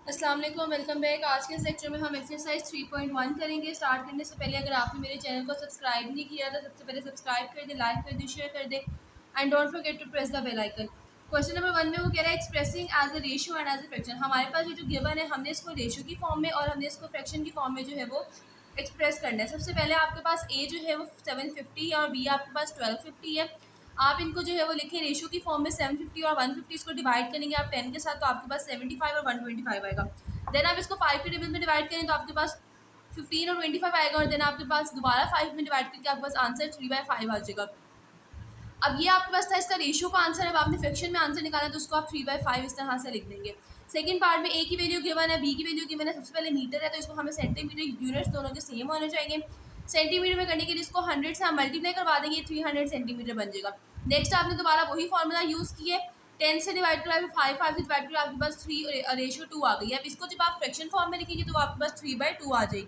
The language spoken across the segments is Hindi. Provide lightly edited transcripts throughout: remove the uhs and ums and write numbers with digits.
अस्सलाम वालेकुम, वेलकम बैक। आज के इस लेक्चर में हम एक्सरसाइज 3.1 करेंगे। स्टार्ट करने से पहले अगर आपने मेरे चैनल को सब्सक्राइब नहीं किया तो सबसे पहले सब्सक्राइब कर दे, लाइक कर दे, शेयर कर दे and don't forget to press the bell icon. Question number 1 में वो कह रहा है expressing as a ratio and as a fraction. हमारे पास ये जो गिवन है हमने इसको रेशियो की फॉर्म में और हमने इसको फ्रैक्शन की फॉर्म में जो है वो एक्सप्रेस करना है। सबसे पहले आपके पास ए जो है वो 750 और बी आपके पास 1250 है। आप इनको जो है वो लिखें रेशियो की फॉर्म में 750 और 150, इसको डिवाइड करेंगे आप 10 के साथ तो आपके पास 75 और 125 आएगा। देन आप इसको 5 के टेबल में डिवाइड करें तो आपके पास 15 और 25 आएगा और देन आपके पास दोबारा 5 में डिवाइड करके आपके पास आंसर 3/5 आ जाएगा। अब ये आपके पास था इसका रेशियो का आंसर है। अब आपने फ्रैक्शन में आंसर निकाला तो उसको आप 3/5 इस तरह से लिख देंगे। सेकंड पार्ट में ए की वैल्यू गिवन है, बी की वैल्यू गिवन है। सबसे पहले मीटर है तो इसको हमें सेंटीमीटर यूनिट्स दोनों के सेम होने चाहिए। सेंटीमीटर में करने के लिए इसको 100 से हम मल्टीप्लाई करवा देंगे, 300 सेंटीमीटर बन जाएगा। नेक्स्ट आपने दोबारा वही फॉर्मूला यूज़ किए, 10 से डिवाइड करा, 5 से डिवाइड करा, आपके पास 3:2 आ गई है। अब इसको जब आप फ्रैक्शन फॉर्म में लिखेंगे तो आपके पास 3/2 आ जाएगी।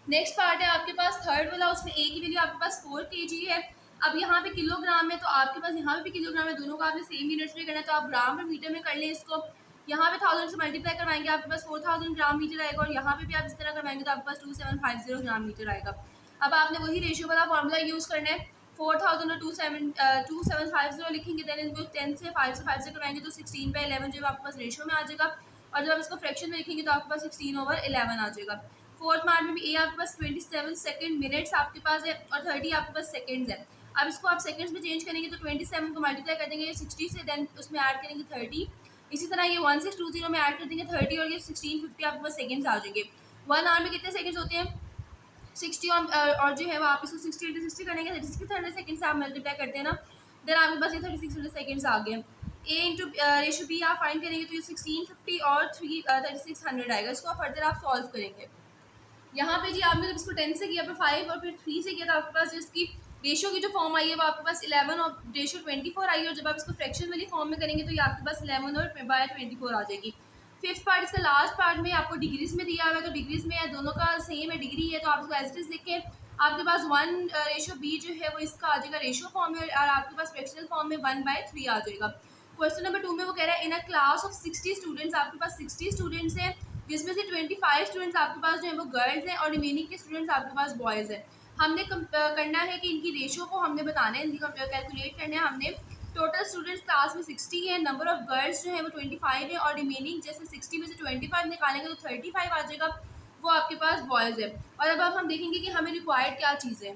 नेक्स्ट पार्ट है आपके पास थर्ड वाला, उसमें ए की वैल्यू आपके पास 4 kg है। अब यहाँ पे किलोग्राम में तो आपके पास यहाँ पे भी किलोग्राम है, दोनों का आपने सेम यूनिट्स में करना है तो आप ग्राम और मीटर में कर लें इसको। यहाँ पे 1000 से मल्टीप्लाई करवाएंगे आपके पास 4000 ग्राम मीटर आएगा और यहाँ पे भी आप इस तरह करवाएंगे तो आपके पास 2750 ग्राम मीटर आएगा। अब आपने वही रेशियो वाला फॉर्मूला यूज़ करना है। 4000 और 2750 लिखेंगे, देन इनको 10 से 5 से करवाएंगे तो 16/11 जो आपके पास रेशियो में आ जाएगा। और जब आप इसको फ्रैक्शन में लिखेंगे तो आपके पास 16/11 आ जाएगा। फोर्थ पार्ट में भी ए आपके पास 27 सेकंड मिनट्स आपके पास है और 30 आपके पास सेकंड्स है। अब इसको आप सेकंड्स में चेंज करेंगे तो 27 को मल्टीप्लाई कर देंगे 60 से, देन उसमें ऐड करेंगे 30। इसी तरह ये 1620 में ऐड कर देंगे 30 और ये 1650 आपके पास सेकंड्स आ जाएंगे। 1 आवर में कितने सेकंड्स होते हैं? 60 और जो है वो आप इसको 60 × 60 करेंगे, 3600 सेकंड से आप मल्टीप्लाई करते हैं ना, देन आपके पास ये 3600 सेकंड्स आ गए। ए इंटू रेशो बी आप फाइंड करेंगे तो ये 1650 और 3600 आएगा। इसको आप फर्दर आप सॉल्व करेंगे। यहाँ पे जी आपने जब इसको 10 से किया, फिर 5 और फिर 3 से किया तो आपके पास इसकी रेशियो की जो फॉर्म आई है वो आपके पास 11 और रेशियो 24 आई है। और जब आप इसको फ्रैक्शन वाली फॉर्म में करेंगे तो ये आपके पास 11 और 24 आ जाएगी। फिफ्थ पार्ट इसका लास्ट पार्ट में आपको डिग्रीज में दिया हुआ है तो डिग्रीज में दोनों का सेम है, डिग्री है तो आप इसको एज इट इज लिखें। आपके पास 1:b जो है वो इसका आ जाएगा रेशियो फॉर्म में और आपके पास फ्रैक्शनल फॉर्म में 1/3 आ जाएगा। क्वेश्चन नंबर 2 में वो कह रहा है इन अ क्लास ऑफ 60 स्टूडेंट्स, आपके पास 60 स्टूडेंट्स हैं जिसमें से 25 स्टूडेंट्स आपके पास जो है वो गर्ल्स हैं और रिमेनिंग के स्टूडेंट्स आपके पास बॉयज़ हैं। हमने करना है कि इनकी रेशियो को हमने बताना है, इनकी कैलकुलेट करना है हमने। टोटल स्टूडेंट्स क्लास में 60 है, नंबर ऑफ गर्ल्स जो है वो 25 है और रिमेनिंग जैसे 60 में से 25 निकालेंगे तो 35 आ जाएगा, वो आपके पास बॉयज़ है। और अब हम देखेंगे कि हमें रिक्वायर्ड क्या चीज़ है।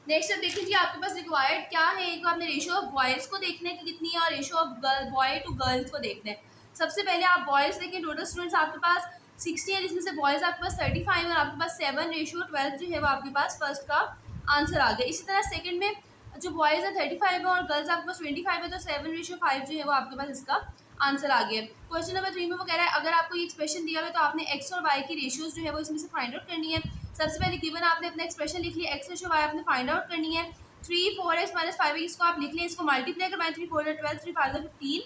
नेक्स्ट अब देखिए जी आपके पास रिक्वायर्ड क्या है। एक तो आपने रेशियो ऑफ बॉयज़ को देखना है कि कितनी है और ratio of boy to girls को देखना है। सबसे पहले आप बॉयज़ देखें, टोटल स्टूडेंट्स आपके पास 60 है जिसमें से बॉयज़ आपके पास 35 और आपके पास 7:12 जो है वो आपके पास फर्स्ट का आंसर आ गया। इसी तरह सेकंड में जो बॉयज़ है 35 है और गर्ल्स आपके पास 25 है तो 7:5 जो है वो आपके पास इसका आंसर आ गया। क्वेश्चन नंबर 3 में वो कह रहा है अगर आपको ये एक्सप्रेशन दिया हुआ है तो आपने एक्स और वाई की रेशियोज जो है वो इसमें से फाइंड आउट करनी है। सबसे पहले गिवन आपने अपना एक्सप्रेशन लिख लिया, एक्स रेशियो वाई आपने फाइंड आउट करनी है। 3 4x - 5 इसको आप लिख लें, इसको मल्टीप्लाई करवाएं, 3 4 12 3 5 15।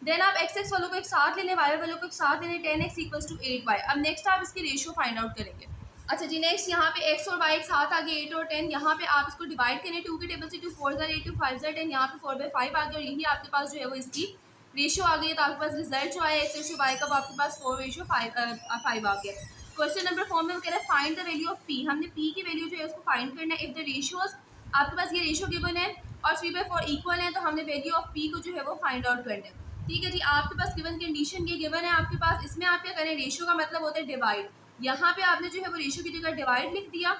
देन आप x वालों को एक साथ ले लें, y वालों को एक साथ ले लें, 10x = 8y। अब नेक्स्ट आप इसकी रेशियो फाइंड आउट करेंगे। अच्छा जी, नेक्स्ट यहाँ पे x और y एक साथ आ गए 8 और 10। यहाँ पे आप इसको डिवाइड करें 2 के टेबल से, 2 4 8 2 5 10, यहाँ पे 4/5 आ गया और यही आपके पास जो है वो इसकी रेशियो आ गई। तो आपके पास रिजल्ट जो आया x रेशियो y का वो आपके पास 4:5 आ गया। क्वेश्चन नंबर 4 में वो कह रहा है find the value of p। हमने p की वैल्यू जो है उसको फाइंड करना है। इफ द रेशियोज आपके पास ये रेशियो गिवन है और 3/4 इक्वल है तो हमने वैल्यू ऑफ p को जो है वो फाइंड आउट करना है। ठीक है जी, आपके पास गिवन कंडीशन ये गिवन है आपके पास, इसमें आप क्या करें, रेशियो का मतलब होता है डिवाइड। यहाँ पे आपने जो है वो रेशियो की जगह डिवाइड लिख दिया।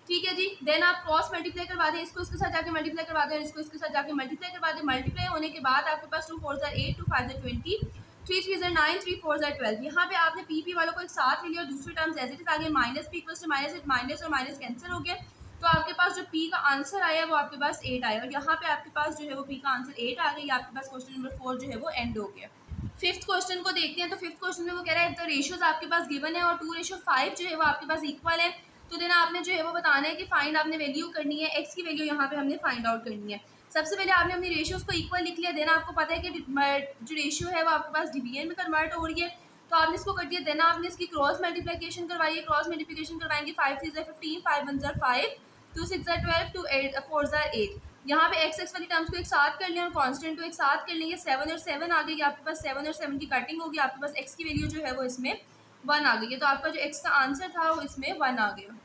ठीक है जी, देन आप क्रॉस मल्टीप्लाई करवा दें, इसको इसके साथ जाके मल्टीप्लाई करवा दें, इसको इसके साथ जाके मल्टीप्लाई करवा दें। मल्टीप्लाई होने के बाद आपके पास 2 4 8 2 5 20 3 3 9 3 4 12। यहाँ पे आपने पी वालों को एक साथ ले लिया और दूसरे टर्म्स एज इट इज आगे माइनस p = -8, माइनस और माइनस कैंसिल हो गया तो आपके पास जो p का आंसर आया वो आपके पास 8 आया और यहाँ पे आपके पास जो है वो p का आंसर 8 आ गई। आपके पास क्वेश्चन नंबर 4 जो है वो एंड हो गया। फिफ्थ क्वेश्चन को देखते हैं। तो फिफ्थ क्वेश्चन में वो कह रहा है तो रेशियोज आपके पास गिवन है और 2:5 जो है वो आपके पास इक्वल है। तो देना आपने जो है वो बताना है कि फाइंड आपने वैल्यू करनी है, एक्स की वैल्यू यहाँ पे हमने फाइंड आउट करनी है। सबसे पहले आपने अपनी रेशियोज को इक्वल लिख लिया। देना आपको पता है कि जो रेशियो है वो आपके पास डिवीजन में कन्वर्ट हो रही है तो आपने इसको कर दिया। देना आपने इसकी क्रॉस मल्टीप्लिकेशन करवाई है, क्रॉस मल्टीप्लिकेशन करवाएंगे 5 3 15 5 1 5 2 6 12 2 8 4 8। यहाँ पे एक्स एक्स वाली टर्म्स को एक साथ कर लें और कांस्टेंट को एक साथ कर लेंगे। 7 और 7 आ गई, आपके पास 7 और 7 की कटिंग होगी, आपके पास एक्स की वैल्यू जो है वो इसमें 1 आ गई है। तो आपका जो एक्स का आंसर था वो इसमें 1 आ गया।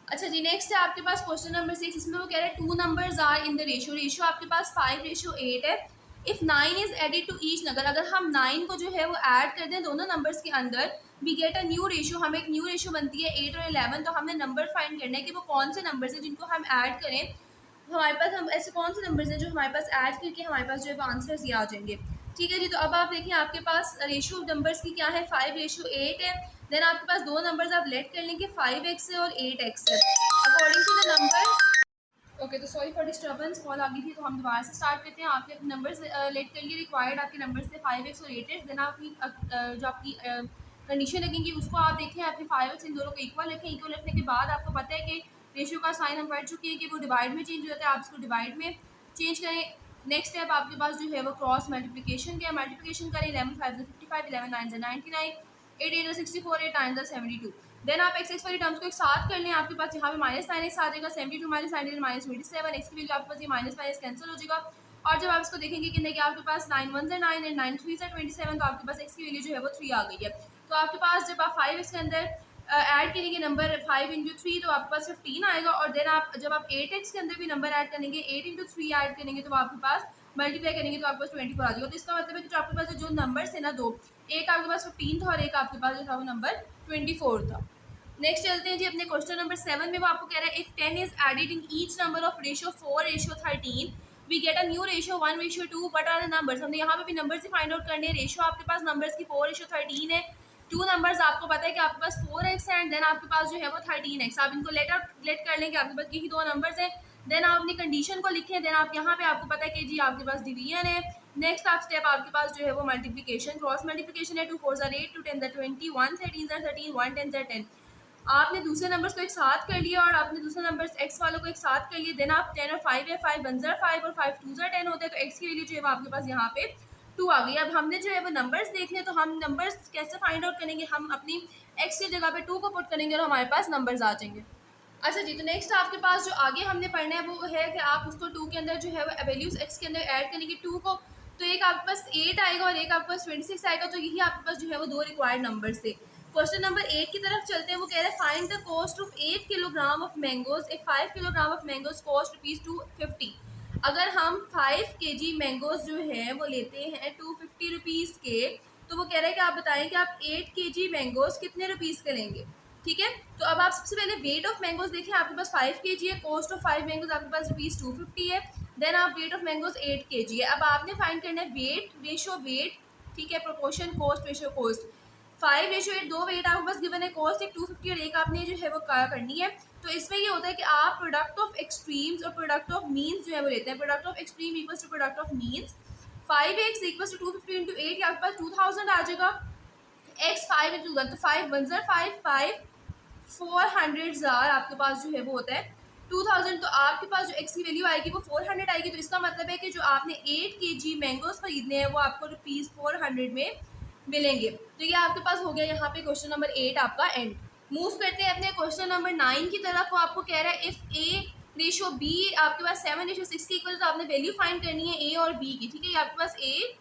अच्छा जी, नेक्स्ट है आपके पास क्वेश्चन नंबर 6। इसमें वो कह रहा है two numbers are in the ratio, ratio आपके पास 5:8 है। If 9 is added to each number, अगर हम 9 को जो है वो ऐड कर दें दोनों नंबर्स के अंदर, we get a new ratio, हमें एक न्यू रेशियो बनती है 8 और 11। तो हमने नंबर फाइंड करना है कि वो कौन से नंबर्स हैं जिनको हम ऐड करें, हमारे पास हम ऐसे कौन से नंबर्स हैं जो हमारे पास ऐड करके हमारे पास जो है वो आंसर्स ये आ जाएंगे। ठीक है जी, तो अब आप देखिए आपके पास रेशियो नंबर्स की क्या है, 5:8 है। देन आपके पास दो नंबर्स आप लेट कर लेंगे, 5x है और 8x है। According to the number, okay, तो सॉरी फॉर डिस्टर्बेंस, कॉल आ गई थी, तो हम दोबारा से स्टार्ट करते हैं। आपके अपने नंबर्स लेट कर लिए, रिक्वायर्ड आपके नंबर्स थे 5x और 8x। देन आपकी जो आपकी कंडीशन लगेंगी उसको आप देखें, आपके 5x इन दोनों को इक्वल रखें। इक्वल रखने के बाद आपको पता है कि रेशियो का साइन हम पढ़ चुके हैं कि वो डिवाइड में चेंज हो जाता है, आप इसको डिवाइड में चेंज करें। नेक्स्ट स्टेप आपके पास जो है वो क्रॉस मल्टीप्लिकेशन का, मल्टीप्लिकेशन करें, 11 5 55, 11 9 99, 8 8 64, 8 9 72। देन आप एक्स एक्स वाली टर्म्स को एक साथ कर लें, आपके पास यहाँ पे -9 एक्स आ जाएगा, 72 माइनस 19 -27, एक्स की वैल्यू आपके पास ये माइनस माइनस कैंसिल हो जाएगा। और जब आप इसको देखेंगे कि नहीं, आपके पास 9 1 9 एंड 9 3 27, तो आपके पास एक्स की वैल्यू जो है वो 3 आ गई है। तो आपके पास जब आप 5 एक्स के अंदर ऐड करेंगे नंबर 5 इंटू 3, तो आपके पास 15 आएगा। और देन आप जब आप 8x के अंदर भी नंबर ऐड करेंगे, 8 इंटू 3 ऐड करेंगे, तो आपके पास मल्टीप्लाई करेंगे तो आपके पास 24 आ जाएगा। तो इसका मतलब है कि जो आपके पास जो नंबर्स है ना, दो, एक आपके पास 15 था और एक आपके पास जो था वो नंबर 24 था। नेक्स्ट चलते हैं जी अपने क्वेश्चन नंबर 7 में। वो आपको कह रहा है if 10 is added in each number of ratio 4:13, we get a new ratio 1:2, what are the numbers. हमने यहाँ पे भी नंबर्स ही फाइंड आउट करने हैं। रेशियो आपके पास नंबर्स की 4:13 है, टू नंबर्स आपको पता है कि आपके पास 4x है एंड देन आपके पास जो है वो 13x। आप इनको लेट कर लेंगे, आपके पास यही दो नंबर्स हैं। देन आप अपनी कंडीशन को लिखें। देन आप यहाँ पे आपको पता है कि जी आपके पास डिवीजन है। नेक्स्ट आप स्टेप आपके पास जो है वो मल्टीप्लिकेशन, क्रॉस मल्टीप्लिकेशन है, 2 4 8, 2 10 20, 1 13 13, 1 10 10। आपने दूसरे नंबर्स को एक साथ कर लिया और आपने दूसरे नंबर्स एक्स वालों को एक साथ कर लिया। देन आप 10 और 5 है, 5 1 5 और 5 2 10 होते हैं, तो एक्स की वैल्यू जो है वो आपके पास यहाँ पे 2 आ गई। अब हमने जो है वो नंबर्स देखने, तो हम नंबर्स कैसे फाइंड आउट करेंगे, हम अपनी एक्स की जगह पे 2 को पुट करेंगे और हमारे पास नंबर्स आ जाएंगे। अच्छा जी, तो नेक्स्ट आपके पास जो आगे हमने पढ़ना है वो है कि आप उसको 2 के अंदर जो है वो वैल्यूज एक्स के अंदर ऐड करेंगे 2 को, तो एक आपके पास 8 आएगा और एक आपके पास 26 आएगा। तो यही आपके पास जो है वो दो रिक्वायर्ड नंबर्स थे। क्वेश्चन नंबर 8 की तरफ चलते हैं। वो कह रहे हैं find the cost of 8 kilogram of mangoes if 5 kilogram of mangoes cost ₹250। अगर हम 5 kg मैंगोज जो है वो लेते हैं 250 रुपीज़ के, तो वो कह रहे हैं कि आप बताएं कि आप 8 kg मैंगोज कितने रुपीज़ के लेंगे। ठीक है, तो अब आप सबसे पहले वेट ऑफ मैंगोज देखें। आपके पास 5 kg है, कॉस्ट ऑफ 5 मैंगोज आपके पास ₹250 है। देन आप वेट ऑफ मैंगोज 8 kg है। अब आपने फाइंड करना है वेट रेशो वेट, ठीक है, प्रोपोर्शन कॉस्ट रेशो कॉस्ट। 5:8, दो वेट आपके पास गिवन है, कॉस्ट एक 250 और एक आपने जो है वो करनी है। तो इसमें ये होता है कि आप प्रोडक्ट ऑफ एक्सट्रीम्स और प्रोडक्ट ऑफ मीन्स जो है वो लेते हैं। Product of extreme equals to product of means, 5x equals to 250 into 8, आपके पास 2000 आ जाएगा। x 5 इंटू 1, तो 5 1 5 5 400 आपके पास जो है वो होता है 2000। तो आपके पास जो एक्स की वैल्यू आएगी वो 400 आएगी। तो इसका मतलब है कि जो आपने 8 kg मैंगोज खरीदने हैं वो आपको ₹400 में मिलेंगे। तो ये आपके पास हो गया यहाँ पे क्वेश्चन नंबर 8 आपका एंड। मूव करते हैं अपने क्वेश्चन नंबर 9 की तरफ। वो आपको कह रहा है इफ ए रेशो बी आपके पास 7:6 के इक्वल, तो आपने वैल्यू फाइंड करनी है ए और बी की। ठीक है, ये आपके पास ए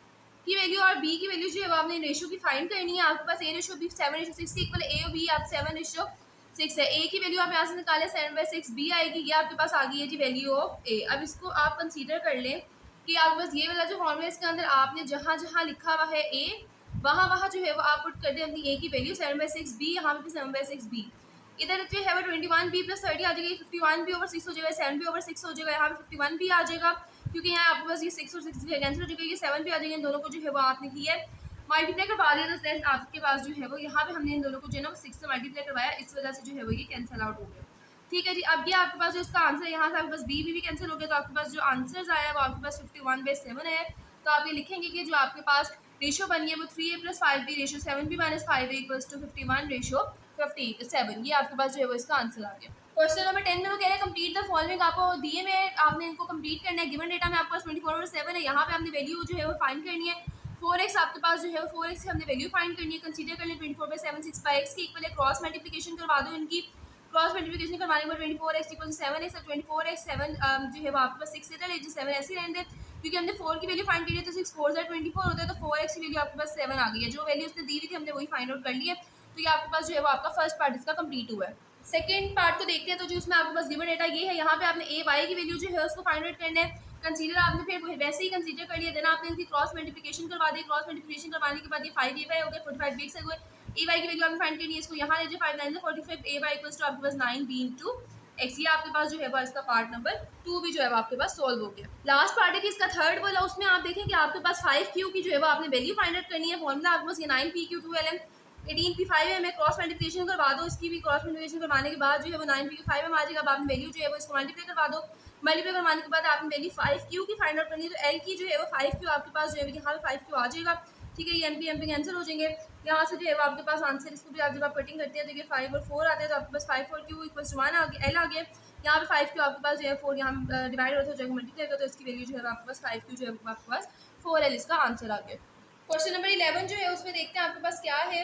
की वैल्यू और बी की वैल्यू जो है वो आपने रेशो की फाइंड करनी है। आपके पास ए रेशो बी 7:6 के इक्वल, ए और बी आप 7:6 है। ए की वैल्यू आप यहाँ से निकालें 7/6, बी आएगी, ये आपके पास आ गई है जी वैल्यू ऑफ ए। अब इसको आप कंसीडर कर लें कि आपके पास ये वाला जो फॉर्मूला है इसके अंदर आपने जहाँ जहाँ लिखा हुआ है ए, वहाँ वहाँ जो है वो आप पुट कर दें अपनी ए की वैल्यू 7/6, बी यहाँ पे 7/6 बी। इधर जो है वो 21b + 30 आ जाएगी, 51b/6 हो जाएगा, 7b/6 हो जाएगा, यहाँ पे 51b आ जाएगा क्योंकि यहाँ आपके पास ये 6 और 6 कैंसिल हो जाएगा, ये 7b आ जाएगा। इन दोनों को जो है वो आपने की है मल्टीप्लाई करवा दिया, तो देन आपके पास जो है वो यहाँ पे हमने इन दोनों को जो है ना 6 से मल्टीप्लाई करवाया, इस वजह से जो है वो ये कैंसिल आउट हो गया। ठीक है जी, अब ये आपके पास जो इसका आंसर है यहाँ से आपके पास बी भी कैंसिल हो गया, तो आपके पास जो आंसर आया वो आपके पास 51/7 है। तो आप ये लिखेंगे कि जो आपके पास रेशो बनी है वो 3a + 5b ratio 7b - 5a equals to 51 ratio 57। ये आपके पास जो है वो इसका आंसर आ गया। क्वेश्चन नंबर 10 में वो कह रहे हैं कंप्लीट द फॉलोइंग। आपको दिए में आपने इनको कंप्लीट करना है। गिवन डेटा में आपके पास 24/7 है, यहाँ पे आपने वैल्यू जो है वो फाइंड करनी है। 4x आपके पास जो है वो 4x की हमने वैल्यू फाइंड करनी है। कंसीडर कर लें 24/7 6/x की इक्वल है, क्रॉस मल्टीप्लिकेशन करवा दो इनकी। क्रॉस मल्टीप्लिकेशन करवाने के बाद 24x इक्वल 7x, 24x 7 जो है वो आपके पास 6 से लेकर 7 ऐसे ही रहने दें क्योंकि हमने 4 की वैल्यू फाइंड करी है, तो 6 4 24 होता है, तो 4x की वैल्यू आपके पास 7 आ गई है। जो वैल्यू उसने दी हुई थी हमने वही फाइंड आउट कर ली है। तो ये आपके पास जो है वो आपका फर्स्ट पार्ट इसका कंप्लीट हुआ है। सेकंड पार्ट को देखते हैं, तो जो इसमें आपके पास गिवन डेटा ये है, यहाँ पे आपने ए वाई की वैल्यू जो है उसको फाइंड आउट करना है। कंसीडर आपने फिर वैसे ही कंसीडर कर लिया, देन आपने इसकी क्रॉस मल्टीप्लिकेशन करवा दी। क्रॉस मल्टीप्लिकेशन करवाने के बाद ये 5 ए वाई हो गया, 45 बी एक्स हो गए। ए वाई की वैल्यू आपने फाइंड करनी है, इसको यहाँ लीजिए, 5 9 45 ए वाई इक्वल्स टू आपके पास 9 बी इंटू एक्स। ये आपके पास जो है वो इसका पार्ट नंबर 2 भी जो है वो आपके पास सॉल्व हो गया। लास्ट पार्ट है कि इसका थर्ड वाला, उसमें आप देखें कि आपके पास 5 क्यू की जो है वो आपने वैल्यू फाइंड आउट करनी है। फॉर्मूला आपके पास ये 9 P Q 12 M 18 P 5 M है। क्रॉस मल्टीप्लिकेशन करवा दो, इसकी भी क्रॉस मल्टीप्लिकेशन करवाने के बाद जो है वो 9 पी 5 एम आ जाएगा। अब आपने वैल्यू जो है वो इसको मल्टीप्लाई करवा दो। मल्टीप्लाई करवाने के बाद आपने वैल्यू 5 क्यू की फाइंड आउट करनी है, तो एल की जो है वो 5 क्यू आपके पास जो है यहाँ पे 5 क्यू आ जाएगा। ठीक है, ये एम पी कैंसिल हो जाएंगे। यहाँ से जो है वो आपके पास आंसर, इसको भी आप जब आप कटिंग करते हैं तो ये 5 और 4 आते हैं, तो आपके पास 5 4 क्यू इक्वल्स टू 1 आ गया, एल आ गया। यहाँ पे 5 क्यू आपके पास जो है 4 यहाँ डिवाइड होता है, जाएगा मल्टीप्लाई होगा, तो इसकी वैल्यू जो है आपके पास 5 क्यू जो है आपके पास 4 एल इसका आंसर आ गया। क्वेश्चन नंबर 11 जो है उसमें देखते हैं आपके पास क्या है।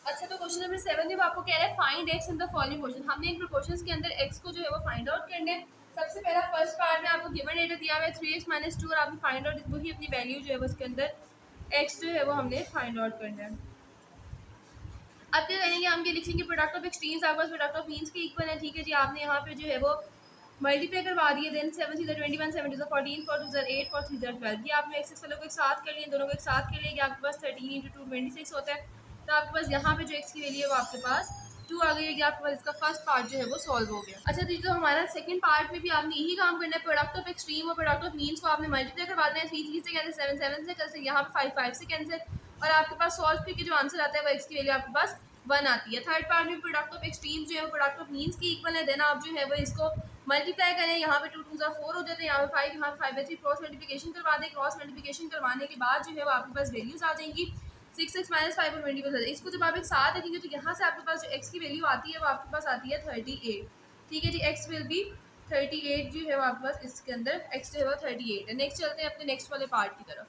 अच्छा, तो क्वेश्चन नंबर 7 जो आपको कह रहा है find x in the following question. हमने इन प्रोपोर्शंस के अंदर एक्स को जो है वो फाइंड आउट करना है। सबसे पहला फर्स्ट पार्ट में आपको गिवन डेटा दिया हुआ है 3x - 2 और आपने फाइंड आउट वही अपनी वैल्यू जो है वो उसके अंदर एक्स जो है वो हमने फाइंड आउट करना है। अब क्या करेंगे, हम ये लिखेंगे प्रोडक्ट ऑफ एक्सट्रीम्स आपके पास प्रोडक्ट ऑफ मीन्स के इक्वल है। ठीक है जी, आपने यहाँ पे जो है वो मल्टीप्लाई करवा दिए। देन 7 3 21 7 14 4 2 8 4 3 12, ये आपने एक्स वालों को एक साथ कर लिए, दोनों को एक साथ कर लिया, आपके पास 13 × 2 26 होता है। तो आपके पास यहाँ पे जो एक्स की वैल्यू है वो आपके पास 2 आ गई है। आपके पास इसका फर्स्ट पार्ट जो है वो सॉल्व हो गया। अच्छा जी, तो हमारा सेकंड पार्ट में भी आपने यही काम करना है। प्रोडक्ट ऑफ एक्सट्रीम और प्रोडक्ट ऑफ मीन्स को आपने मल्टीप्लाई करवा देना है। 3 3 से कैंसिल, 7 7 से कैंसिल, यहाँ पे 5 5 से कैंसिल, और आपके पास सॉल्व करके जो आंसर आता है वो एक्स की वैल्यू आपके पास 1 आती है। थर्ड पार्ट में प्रोडक्ट ऑफ एक्सट्रीम जो है प्रोडक्ट ऑफ मीन्स की इक्वल है। देन आप जो है वो इसको मल्टीप्लाई करें, यहाँ पे 2 2 4 हो जाते हैं, यहाँ पे 5, यहाँ पे 5/3 क्रॉस मल्टीप्लिकेशन करवा दें। क्रॉस मल्टीप्लिकेशन करवाने के बाद जो है वो आपके पास वैल्यूज आ जाएंगी 6 6 - 5 और 20 इसको जब आप एक साथ रखेंगे तो यहाँ से आपके पास जो एक्स की वैल्यू आती है वो आपके पास आती है 38। ठीक है जी, एक्स विल बी 38 जो है वो आपके पास इसके अंदर एक्स जो है वो 38 है। नेक्स्ट चलते हैं अपने नेक्स्ट वाले पार्ट की तरफ।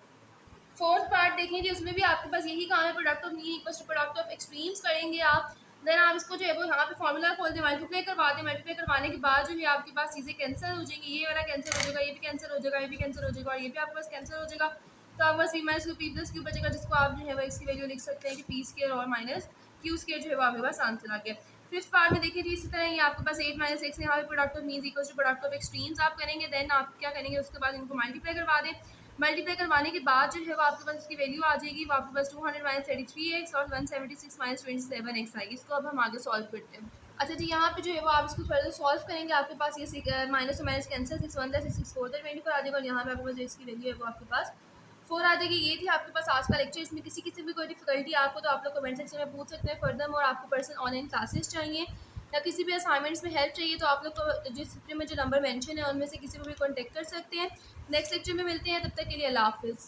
फोर्थ पार्ट देखें जी, उसमें भी आपके पास यही काम है, product of mean equals to product of extremes करेंगे आप। देन आप इसको जो है वो यहाँ पे फॉर्मूला खोल दें, मल्टीप्लाई करवा दें। मल्टीप्लाई करवाने के बाद जो है आपके पास चीज़ें कैंसिल हो जाएंगी, ये वाला कैंसिल हो जाएगा, ये भी कैंसिल हो जाएगा, ये भी कैंसिल हो जाएगा, और ये भी आपके पास कैंसिल हो जाएगा। तो आपके पास p - q बचेगा, जिसको आप जो है वो एक्स की वैल्यू लिख सकते हैं कि p² और माइनस q² जो है वो आपके पास आंसर आ गया। फिफ्थ पार्ट में देखिए जी, इसी तरह ही आपके पास 8 - x यहाँ पे product of means equals to product of extremes आप करेंगे। देन आप क्या करेंगे, उसके बाद इनको मल्टीप्लाई करवा दें। मल्टीप्लाई करवाने के बाद जो है वो आपके पास इसकी वैल्यू आ जाएगी, वो आपके पास 200 - 33x और 176 - 27x आएगी। इसको अब हम आगे सॉल्व करते हैं। अच्छा जी, यहाँ पे जो है वो आप इसको थोड़ा सा सॉल्व करेंगे, आपके पास ये माइनस और माइनस कैंसिल, 6 1 6 6 4 24 आ जाएगा, और यहाँ पे आपके पास जो इसकी वैल्यू है वो आपके पास 4 आ जाएगी। ये थी आपके पास आज का लेक्चर। इसमें किसी किसी भी कोई डिफिकल्टी आपको तो आप लोग कमेंट सेक्शन में पूछ सकते हैं। फर्दर और आपको पर्सनल ऑनलाइन क्लासेस चाहिए या किसी भी असाइनमेंट्स में हेल्प चाहिए तो आप लोग को जिस में जो नंबर मेंशन है उनमें से किसी को भी कॉन्टेक्ट कर सकते हैं। नेक्स्ट लेक्चर में मिलते हैं, तब तक के लिए अल्लाह हाफिज़।